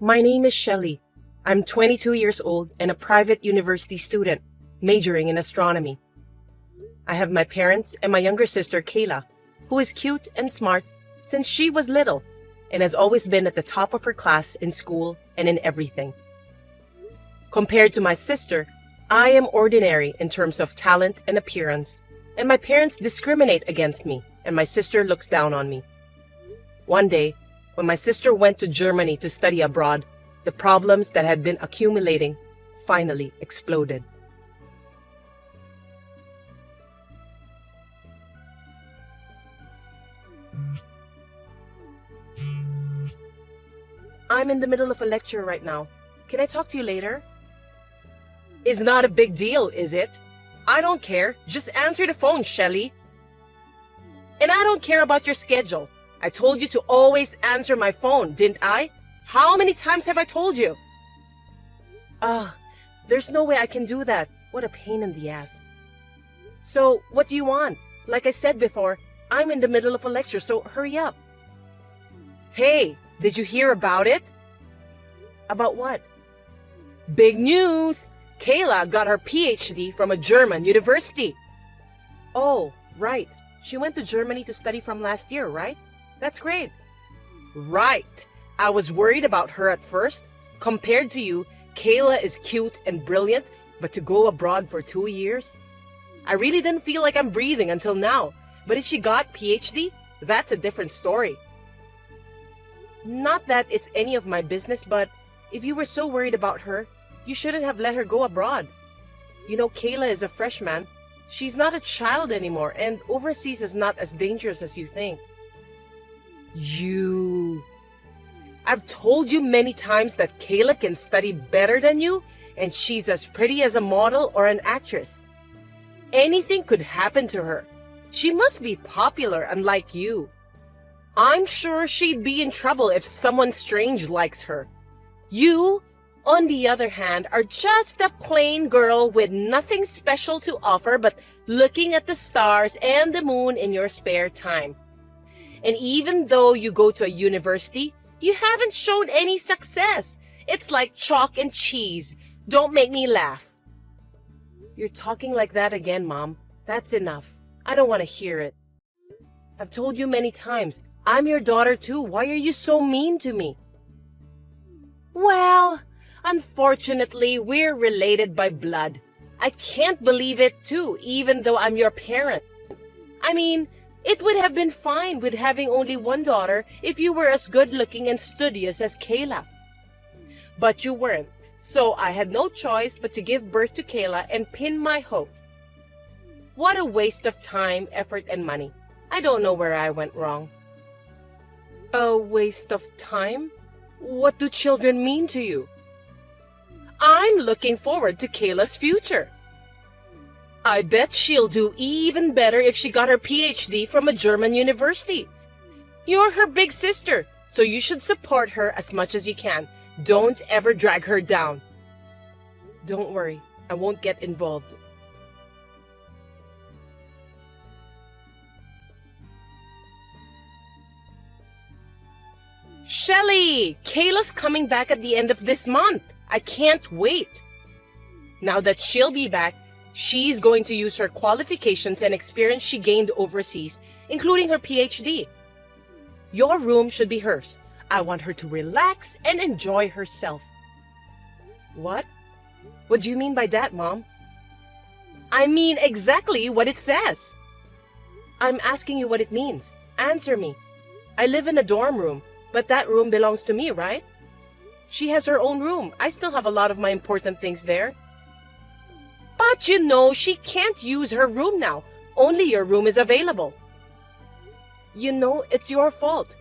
My name is Shelley. I'm 22 years old and a private university student, majoring in astronomy. I have my parents and my younger sister, Kayla, who is cute and smart since she was little and has always been at the top of her class in school and in everything. Compared to my sister, I am ordinary in terms of talent and appearance, and my parents discriminate against me, and my sister looks down on me. One day, when my sister went to Germany to study abroad, the problems that had been accumulating finally exploded. I'm in the middle of a lecture right now. Can I talk to you later? It's not a big deal, is it? I don't care. Just answer the phone, Shelley. And I don't care about your schedule. I told you to always answer my phone, didn't I? How many times have I told you? There's no way I can do that. What a pain in the ass. So, what do you want? Like I said before, I'm in the middle of a lecture, so hurry up. Hey, did you hear about it? About what? Big news! Kayla got her PhD from a German university. Oh, right. She went to Germany to study from last year, right? That's great. Right. I was worried about her at first. Compared to you, Kayla is cute and brilliant, but to go abroad for 2 years? I really didn't feel like I'm breathing until now. But if she got PhD, that's a different story. Not that it's any of my business, but if you were so worried about her, you shouldn't have let her go abroad. You know, Kayla is a freshman. She's not a child anymore, and overseas is not as dangerous as you think. I've told you many times that Kayla can study better than you, and she's as pretty as a model or an actress. Anything could happen to her. She must be popular, unlike you. I'm sure she'd be in trouble if someone strange likes her. You, on the other hand, are just a plain girl with nothing special to offer but looking at the stars and the moon in your spare time. And even though you go to a university, you haven't shown any success. It's like chalk and cheese. Don't make me laugh. You're talking like that again, Mom. That's enough. I don't want to hear it. I've told you many times, I'm your daughter too. Why are you so mean to me? Well, unfortunately, we're related by blood. I can't believe it too, even though I'm your parent. I mean, it would have been fine with having only one daughter if you were as good-looking and studious as Kayla. But you weren't, so I had no choice but to give birth to Kayla and pin my hope. What a waste of time, effort, and money. I don't know where I went wrong. A waste of time? What do children mean to you? I'm looking forward to Kayla's future. I bet she'll do even better if she got her PhD from a German university. You're her big sister, so you should support her as much as you can. Don't ever drag her down. Don't worry, I won't get involved. Shelley! Kayla's coming back at the end of this month. I can't wait. Now that she'll be back, she's going to use her qualifications and experience she gained overseas, including her PhD. Your room should be hers. I want her to relax and enjoy herself. What? What do you mean by that, Mom? I mean exactly what it says. I'm asking you what it means. Answer me. I live in a dorm room, but that room belongs to me, right? She has her own room. I still have a lot of my important things there. But you know, she can't use her room now. Only your room is available. You know, it's your fault.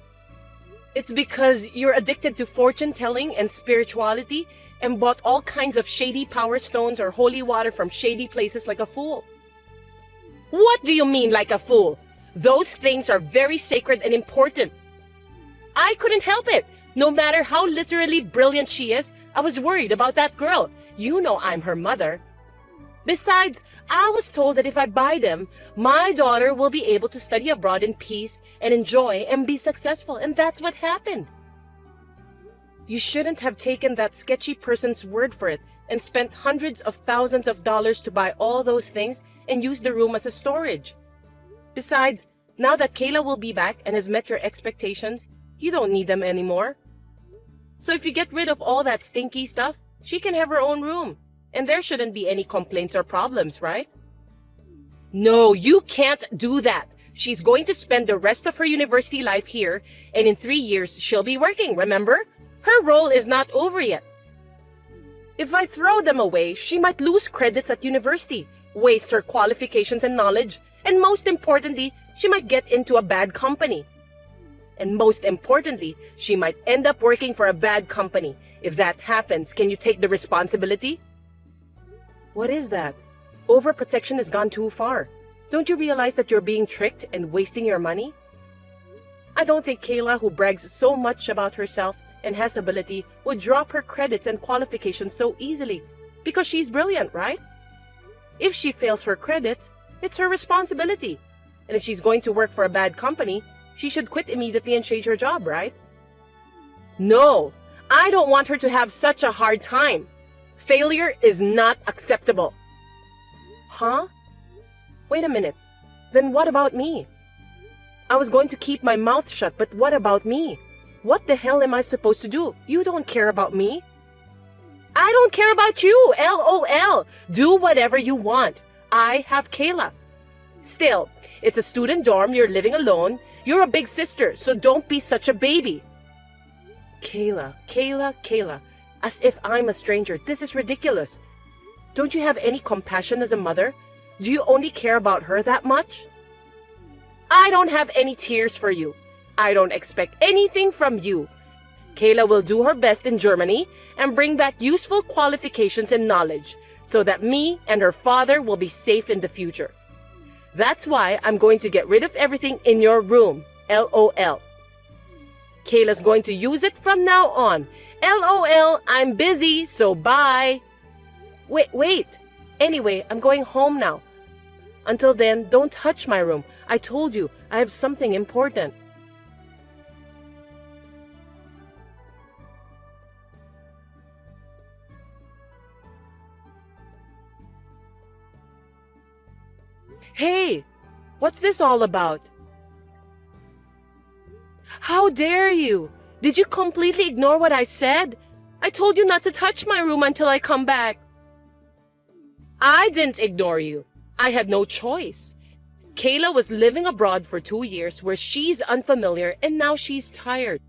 It's because you're addicted to fortune-telling and spirituality and bought all kinds of shady power stones or holy water from shady places like a fool. What do you mean, like a fool? Those things are very sacred and important. I couldn't help it. No matter how literally brilliant she is, I was worried about that girl. You know I'm her mother. Besides, I was told that if I buy them, my daughter will be able to study abroad in peace and enjoy and be successful, and that's what happened. You shouldn't have taken that sketchy person's word for it and spent hundreds of thousands of dollars to buy all those things and use the room as a storage. Besides, now that Kayla will be back and has met your expectations, you don't need them anymore. So if you get rid of all that stinky stuff, she can have her own room. And there shouldn't be any complaints or problems, right? No, you can't do that. She's going to spend the rest of her university life here, and in 3 years, she'll be working, remember? Her role is not over yet. If I throw them away, she might lose credits at university, waste her qualifications and knowledge, and most importantly, she might get into a bad company. And most importantly, she might end up working for a bad company. If that happens, can you take the responsibility? What is that? Overprotection has gone too far. Don't you realize that you're being tricked and wasting your money? I don't think Kayla, who brags so much about herself and has ability, would drop her credits and qualifications so easily, because she's brilliant, right? If she fails her credits, it's her responsibility. And if she's going to work for a bad company, she should quit immediately and change her job, right? No, I don't want her to have such a hard time. Failure is not acceptable. Huh? Wait a minute. Then what about me? I was going to keep my mouth shut, but what about me? What the hell am I supposed to do? You don't care about me. I don't care about you, LOL. Do whatever you want. I have Kayla. Still, it's a student dorm, you're living alone. You're a big sister, so don't be such a baby. Kayla, Kayla, Kayla. As if I'm a stranger. This is ridiculous. Don't you have any compassion as a mother? Do you only care about her that much? I don't have any tears for you. I don't expect anything from you. Kayla will do her best in Germany and bring back useful qualifications and knowledge so that me and her father will be safe in the future. That's why I'm going to get rid of everything in your room. LOL. Kayla's going to use it from now on. LOL, I'm busy, so bye. Wait. Anyway, I'm going home now. Until then, don't touch my room. I told you, I have something important. Hey, what's this all about? How dare you? Did you completely ignore what I said? I told you not to touch my room until I come back. I didn't ignore you. I had no choice. Kayla was living abroad for 2 years where she's unfamiliar and now she's tired.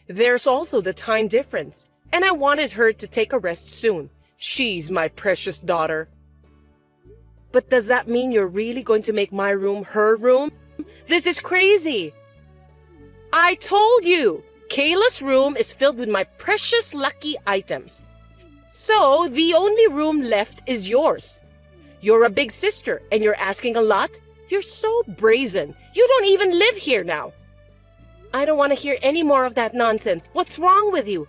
There's also the time difference, and I wanted her to take a rest soon. She's my precious daughter. But does that mean you're really going to make my room her room? This is crazy. I told you, Kayla's room is filled with my precious lucky items. So the only room left is yours. You're a big sister and you're asking a lot. You're so brazen. You don't even live here now. I don't want to hear any more of that nonsense. What's wrong with you?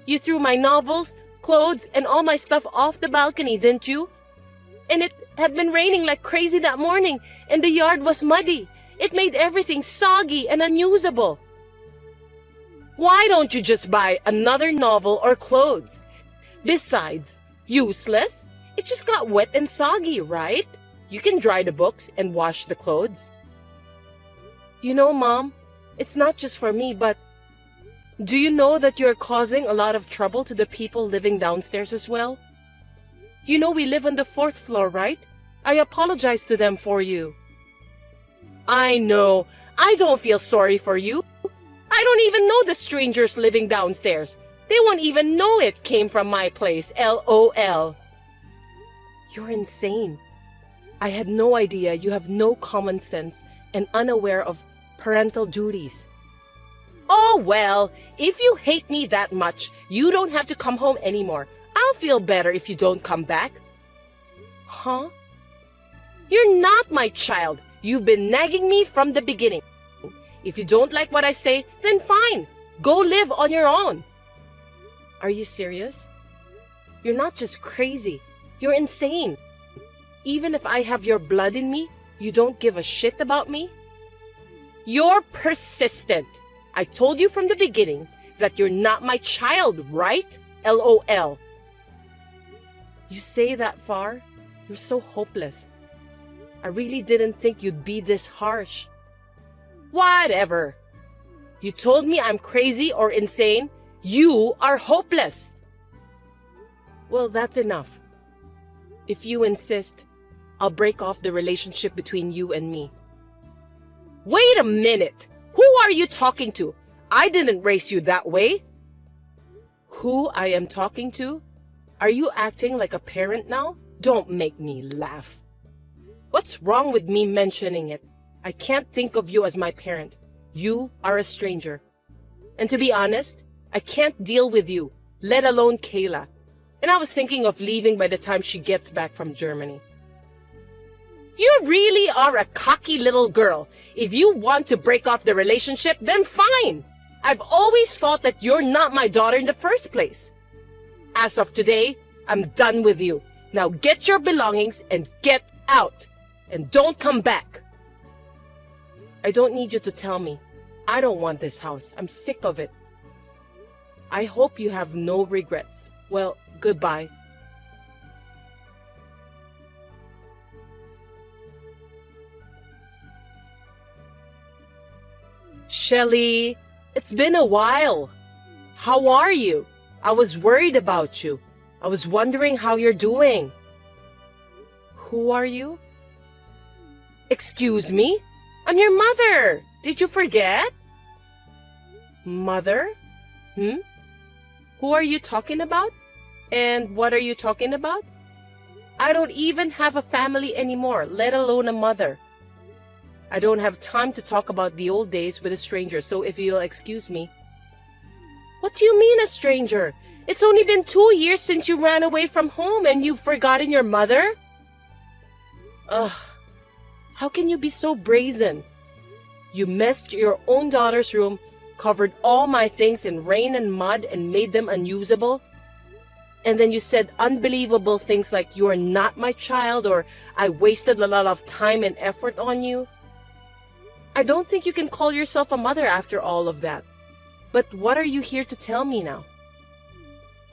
You threw my novels, clothes, and all my stuff off the balcony, didn't you? And it had been raining like crazy that morning, and the yard was muddy. It made everything soggy and unusable. Why don't you just buy another novel or clothes? Besides, useless? It just got wet and soggy, right? You can dry the books and wash the clothes. You know, Mom, it's not just for me, but do you know that you're causing a lot of trouble to the people living downstairs as well? You know we live on the 4th floor, right? I apologize to them for you. I know. I don't feel sorry for you. I don't even know the strangers living downstairs. They won't even know it came from my place, LOL. You're insane. I had no idea you have no common sense and unaware of parental duties. Oh, well, if you hate me that much, you don't have to come home anymore. I'll feel better if you don't come back. Huh? You're not my child. You've been nagging me from the beginning. If you don't like what I say, then fine. Go live on your own. Are you serious? You're not just crazy. You're insane. Even if I have your blood in me, you don't give a shit about me? You're persistent. I told you from the beginning that you're not my child, right? LOL. You say that far? You're so hopeless. I really didn't think you'd be this harsh. Whatever. You told me I'm crazy or insane. You are hopeless. Well, that's enough. If you insist, I'll break off the relationship between you and me. Wait a minute! Who are you talking to? I didn't raise you that way. Who I am talking to? Are you acting like a parent now? Don't make me laugh. What's wrong with me mentioning it? I can't think of you as my parent. You are a stranger. And to be honest, I can't deal with you, let alone Kayla. And I was thinking of leaving by the time she gets back from Germany. You really are a cocky little girl. If you want to break off the relationship, then fine. I've always thought that you're not my daughter in the first place. As of today, I'm done with you. Now get your belongings and get out. And don't come back. I don't need you to tell me. I don't want this house. I'm sick of it. I hope you have no regrets. Well, goodbye. Shelly, it's been a while. How are you? I was worried about you. I was wondering how you're doing. Who are you? Excuse me? I'm your mother. Did you forget? Mother? Who are you talking about? And what are you talking about? I don't even have a family anymore, let alone a mother. I don't have time to talk about the old days with a stranger, so if you'll excuse me. What do you mean a stranger? It's only been 2 years since you ran away from home and you've forgotten your mother? Ugh, how can you be so brazen? You messed your own daughter's room, covered all my things in rain and mud and made them unusable. And then you said unbelievable things like you are not my child or I wasted a lot of time and effort on you. I don't think you can call yourself a mother after all of that. But what are you here to tell me now?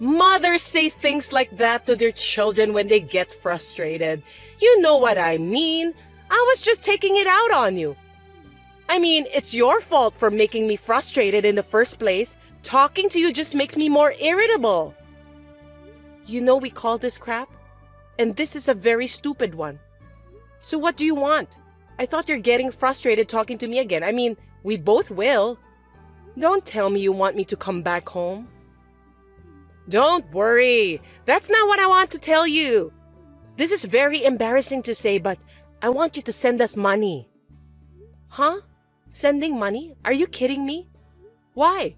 Mothers say things like that to their children when they get frustrated. You know what I mean. I was just taking it out on you. I mean, it's your fault for making me frustrated in the first place. Talking to you just makes me more irritable. You know we call this crap? And this is a very stupid one. So what do you want? I thought you're getting frustrated talking to me again. I mean, we both will. Don't tell me you want me to come back home. Don't worry. That's not what I want to tell you. This is very embarrassing to say, but I want you to send us money. Huh? Sending money? Are you kidding me? Why?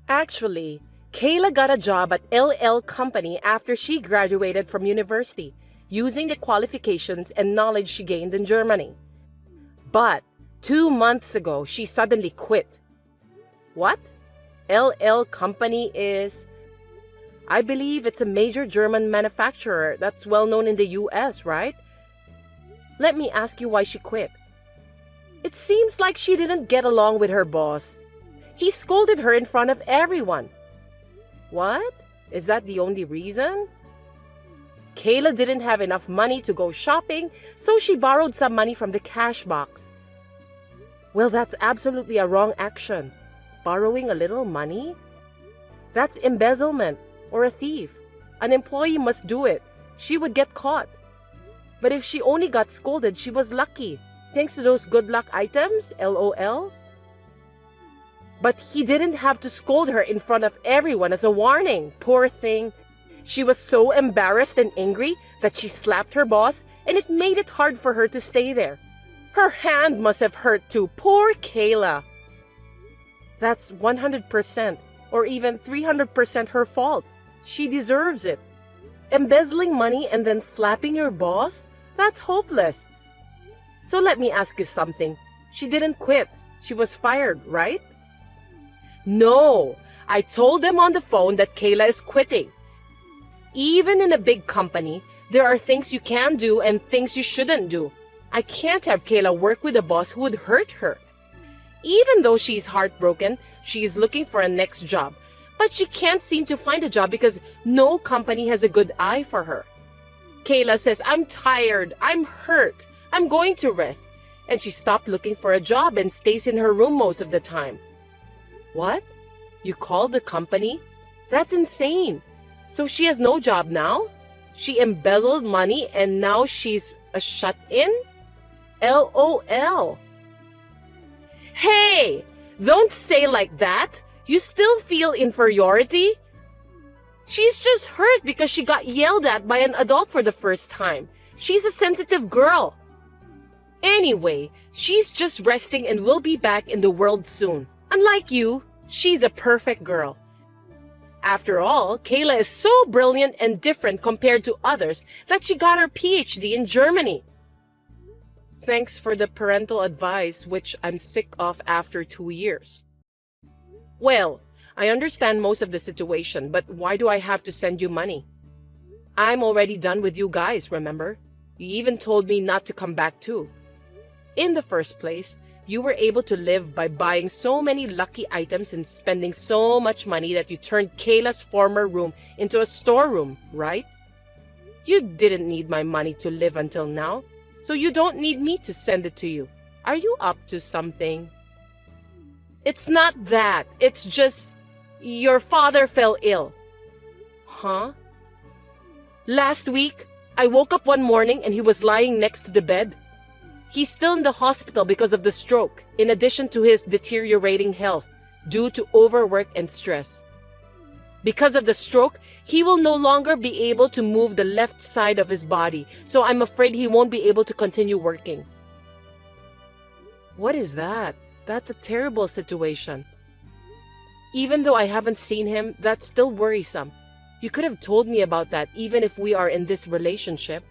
Actually, Kayla got a job at LL Company after she graduated from university, using the qualifications and knowledge she gained in Germany. But 2 months ago, she suddenly quit. What? LL Company is... I believe it's a major German manufacturer that's well known in the US, right? Let me ask you why she quit. It seems like she didn't get along with her boss. He scolded her in front of everyone. What? Is that the only reason? Kayla didn't have enough money to go shopping, so she borrowed some money from the cash box. Well, that's absolutely a wrong action. Borrowing a little money? That's embezzlement or a thief. An employee must do it. She would get caught. But if she only got scolded, she was lucky. Thanks to those good luck items, LOL. But he didn't have to scold her in front of everyone as a warning. Poor thing. She was so embarrassed and angry that she slapped her boss, and it made it hard for her to stay there. Her hand must have hurt too. Poor Kayla. That's 100% or even 300% her fault. She deserves it. Embezzling money and then slapping your boss? That's hopeless. So let me ask you something. She didn't quit. She was fired, right? No. I told them on the phone that Kayla is quitting. Even in a big company, there are things you can do and things you shouldn't do. I can't have Kayla work with a boss who would hurt her. Even though she's heartbroken, she is looking for a next job. But she can't seem to find a job because no company has a good eye for her. Kayla says, I'm tired, I'm hurt, I'm going to rest. And she stopped looking for a job and stays in her room most of the time. What? You called the company? That's insane. So she has no job now? She embezzled money and now she's a shut-in? LOL. Hey! Don't say like that. You still feel inferiority? She's just hurt because she got yelled at by an adult for the first time. She's a sensitive girl. Anyway, she's just resting and will be back in the world soon. Unlike you, she's a perfect girl. After all, Kayla is so brilliant and different compared to others that she got her PhD in Germany. Thanks for the parental advice, which I'm sick of after 2 years. Well, I understand most of the situation, but why do I have to send you money? I'm already done with you guys, remember? You even told me not to come back too. In the first place, you were able to live by buying so many lucky items and spending so much money that you turned Kayla's former room into a storeroom, right? You didn't need my money to live until now, so you don't need me to send it to you. Are you up to something? It's not that. It's just your father fell ill. Huh? Last week, I woke up one morning and he was lying next to the bed. He's still in the hospital because of the stroke, in addition to his deteriorating health due to overwork and stress. Because of the stroke, he will no longer be able to move the left side of his body, so I'm afraid he won't be able to continue working. What is that? That's a terrible situation. Even though I haven't seen him, that's still worrisome. You could have told me about that even if we are in this relationship.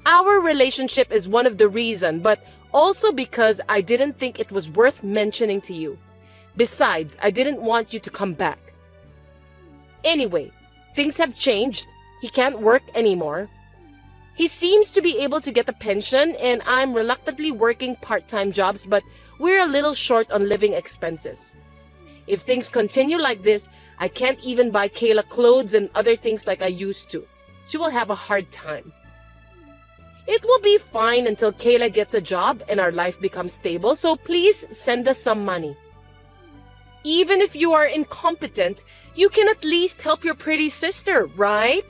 Our relationship is one of the reasons, but also because I didn't think it was worth mentioning to you. Besides, I didn't want you to come back. Anyway, things have changed. He can't work anymore. He seems to be able to get a pension, and I'm reluctantly working part-time jobs, but we're a little short on living expenses. If things continue like this, I can't even buy Kayla clothes and other things like I used to. She will have a hard time. It will be fine until Kayla gets a job and our life becomes stable, so please send us some money. Even if you are incompetent, you can at least help your pretty sister, right?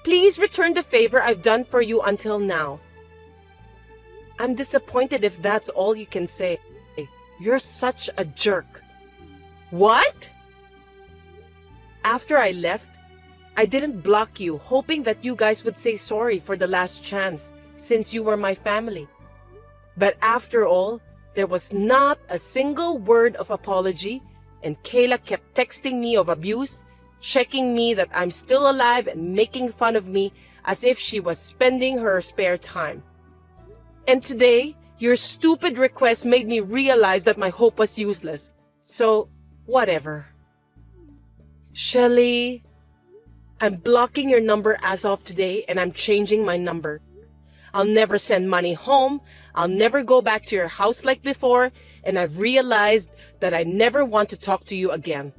Please return the favor I've done for you until now. I'm disappointed if that's all you can say. You're such a jerk. What? After I left, I didn't block you, hoping that you guys would say sorry for the last chance, since you were my family. But after all, there was not a single word of apology, and Kayla kept texting me of abuse, checking me that I'm still alive and making fun of me as if she was spending her spare time. And today, your stupid request made me realize that my hope was useless. So, whatever. Shelly, I'm blocking your number as of today and I'm changing my number. I'll never send money home, I'll never go back to your house like before, and I've realized that I never want to talk to you again.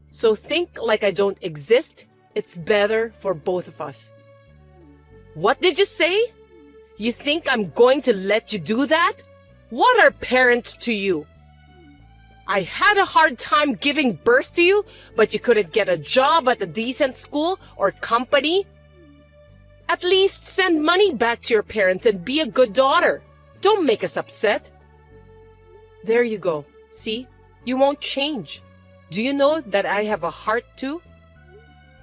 So think like I don't exist, it's better for both of us. What did you say? You think I'm going to let you do that? What are parents to you? I had a hard time giving birth to you, but you couldn't get a job at a decent school or company? At least send money back to your parents and be a good daughter. Don't make us upset. There you go. See? You won't change. Do you know that I have a heart too?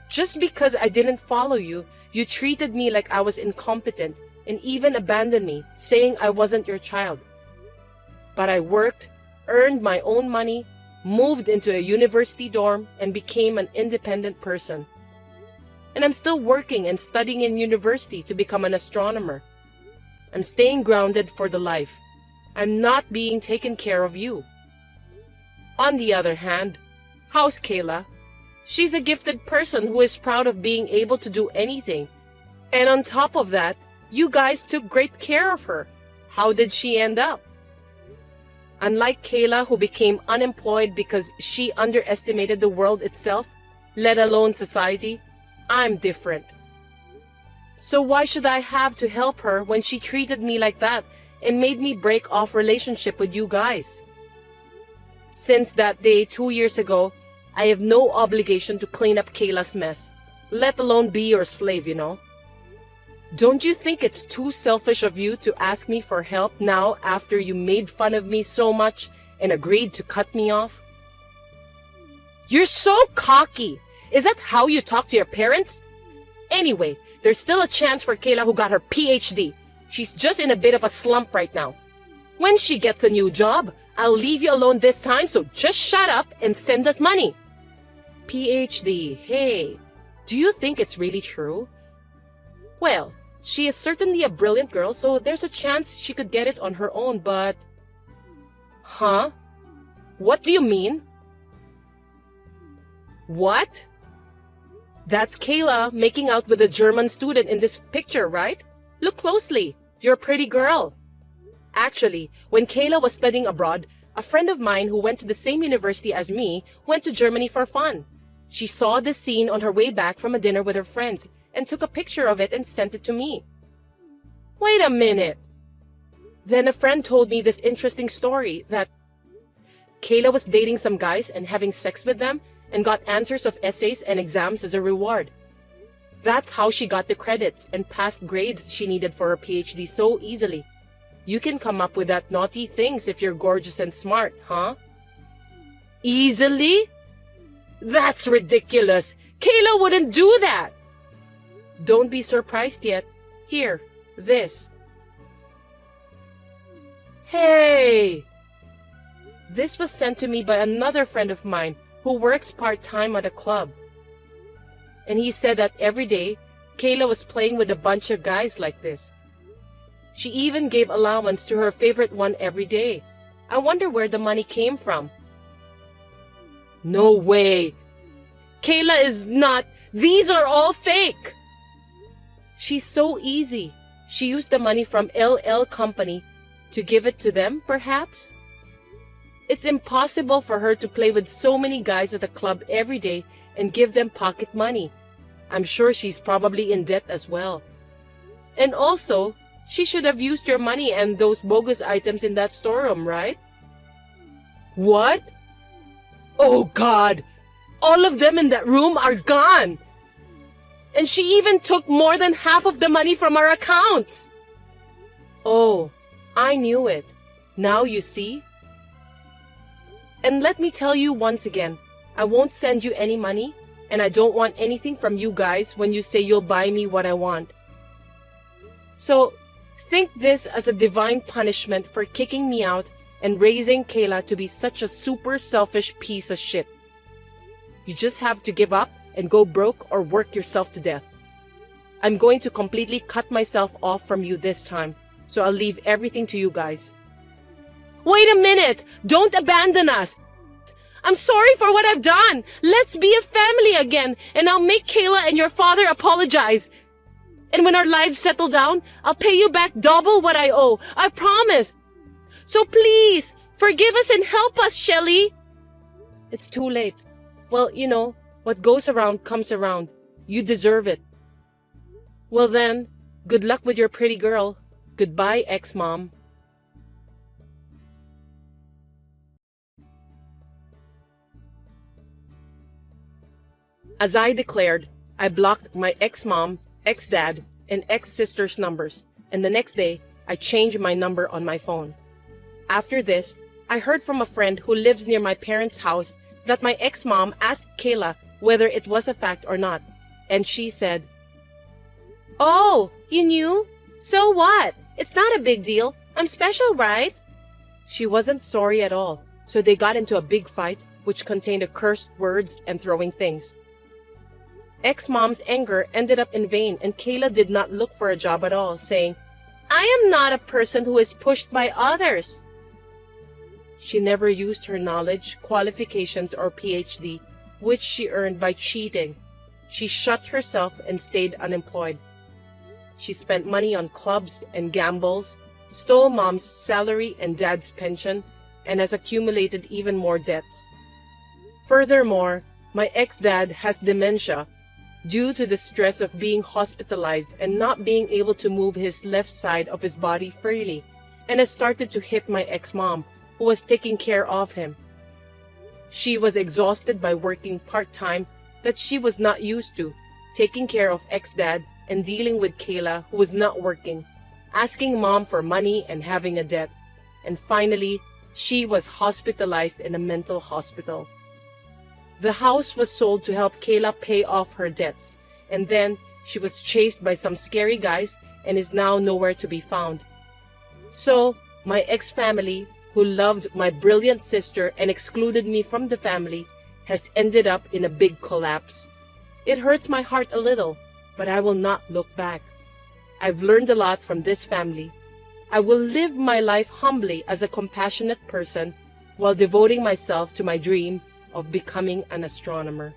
Just because I didn't follow you, you treated me like I was incompetent and even abandoned me, saying I wasn't your child. But I worked, earned my own money, moved into a university dorm, and became an independent person. And I'm still working and studying in university to become an astronomer. I'm staying grounded for the life. I'm not being taken care of you. On the other hand, how's Kayla? She's a gifted person who is proud of being able to do anything. And on top of that, you guys took great care of her. How did she end up? Unlike Kayla, who became unemployed because she underestimated the world itself, let alone society, I'm different. So why should I have to help her when she treated me like that and made me break off relationship with you guys? Since that day 2 years ago, I have no obligation to clean up Kayla's mess, let alone be your slave, you know. Don't you think it's too selfish of you to ask me for help now after you made fun of me so much and agreed to cut me off? You're so cocky! Is that how you talk to your parents? Anyway, there's still a chance for Kayla who got her PhD. She's just in a bit of a slump right now. When she gets a new job, I'll leave you alone this time, so just shut up and send us money. PhD, hey, do you think it's really true? Well, she is certainly a brilliant girl, so there's a chance she could get it on her own, but... Huh? What do you mean? What? That's Kayla making out with a German student in this picture, right? Look closely. You're a pretty girl. Actually, when Kayla was studying abroad, a friend of mine who went to the same university as me went to Germany for fun. She saw this scene on her way back from a dinner with her friends and took a picture of it and sent it to me. Wait a minute. Then a friend told me this interesting story that Kayla was dating some guys and having sex with them and got answers of essays and exams as a reward. That's how she got the credits and passed grades she needed for her PhD so easily. You can come up with that naughty things if you're gorgeous and smart, huh? Easily? That's ridiculous. Kayla wouldn't do that. Don't be surprised yet. Here, this. Hey! This was sent to me by another friend of mine who works part-time at a club. And he said that every day, Kayla was playing with a bunch of guys like this. She even gave allowance to her favorite one every day. I wonder where the money came from. No way! Kayla is not... These are all fake! She's so easy. She used the money from LL Company to give it to them, perhaps? It's impossible for her to play with so many guys at the club every day and give them pocket money. I'm sure she's probably in debt as well. And also, she should have used your money and those bogus items in that storeroom, right? What? Oh God! All of them in that room are gone! And she even took more than half of the money from our accounts! Oh, I knew it. Now you see? And let me tell you once again, I won't send you any money, and I don't want anything from you guys when you say you'll buy me what I want. So, think this as a divine punishment for kicking me out and raising Kayla to be such a super selfish piece of shit. You just have to give up and go broke or work yourself to death. I'm going to completely cut myself off from you this time, so I'll leave everything to you guys. Wait a minute! Don't abandon us! I'm sorry for what I've done! Let's be a family again, and I'll make Kayla and your father apologize. And when our lives settle down, I'll pay you back double what I owe. I promise! So please, forgive us and help us, Shelly! It's too late. Well, you know, what goes around comes around. You deserve it. Well then, good luck with your pretty girl. Goodbye, ex-mom. As I declared, I blocked my ex-mom, ex-dad, and ex-sister's numbers, and the next day, I changed my number on my phone. After this, I heard from a friend who lives near my parents' house that my ex-mom asked Kayla whether it was a fact or not, and she said, "Oh, you knew? So what? It's not a big deal. I'm special, right?" She wasn't sorry at all, so they got into a big fight, which contained cursed words and throwing things. Ex-mom's anger ended up in vain, and Kayla did not look for a job at all, saying, "I am not a person who is pushed by others." She never used her knowledge, qualifications, or PhD, which she earned by cheating. She shut herself and stayed unemployed. She spent money on clubs and gambles, stole mom's salary and dad's pension, and has accumulated even more debts. Furthermore, my ex-dad has dementia due to the stress of being hospitalized and not being able to move his left side of his body freely, and has started to hit my ex-mom, who was taking care of him. She was exhausted by working part-time that she was not used to, taking care of ex-dad and dealing with Kayla, who was not working, asking mom for money and having a debt. And finally, she was hospitalized in a mental hospital. The house was sold to help Kayla pay off her debts, and then she was chased by some scary guys and is now nowhere to be found. So, my ex-family, who loved my brilliant sister and excluded me from the family, has ended up in a big collapse. It hurts my heart a little, but I will not look back. I've learned a lot from this family. I will live my life humbly as a compassionate person while devoting myself to my dream of becoming an astronomer.